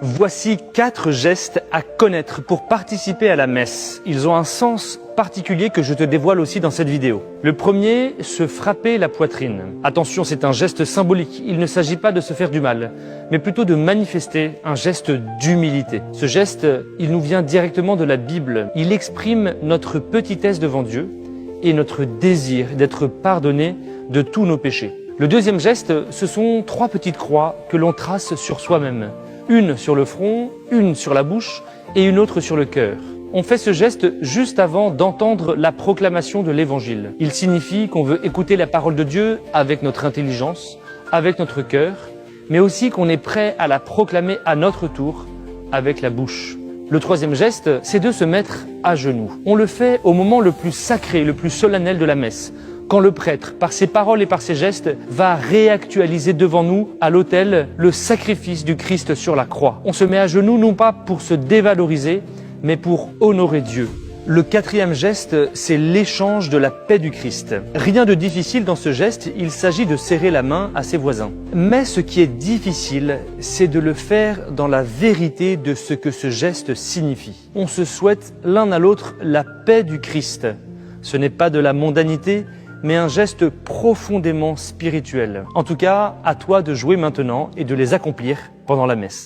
Voici 4 gestes à connaître pour participer à la messe. Ils ont un sens particulier que je te dévoile aussi dans cette vidéo. Le premier, se frapper la poitrine. Attention, c'est un geste symbolique. Il ne s'agit pas de se faire du mal, mais plutôt de manifester un geste d'humilité. Ce geste, il nous vient directement de la Bible. Il exprime notre petitesse devant Dieu et notre désir d'être pardonné de tous nos péchés. Le deuxième geste, ce sont 3 petites croix que l'on trace sur soi-même. Une sur le front, une sur la bouche et une autre sur le cœur. On fait ce geste juste avant d'entendre la proclamation de l'Évangile. Il signifie qu'on veut écouter la parole de Dieu avec notre intelligence, avec notre cœur, mais aussi qu'on est prêt à la proclamer à notre tour avec la bouche. Le troisième geste, c'est de se mettre à genoux. On le fait au moment le plus sacré, le plus solennel de la messe, quand le prêtre, par ses paroles et par ses gestes, va réactualiser devant nous, à l'autel, le sacrifice du Christ sur la croix. On se met à genoux non pas pour se dévaloriser, mais pour honorer Dieu. Le quatrième geste, c'est l'échange de la paix du Christ. Rien de difficile dans ce geste, il s'agit de serrer la main à ses voisins. Mais ce qui est difficile, c'est de le faire dans la vérité de ce que ce geste signifie. On se souhaite l'un à l'autre la paix du Christ. Ce n'est pas de la mondanité, mais un geste profondément spirituel. En tout cas, à toi de jouer maintenant et de les accomplir pendant la messe.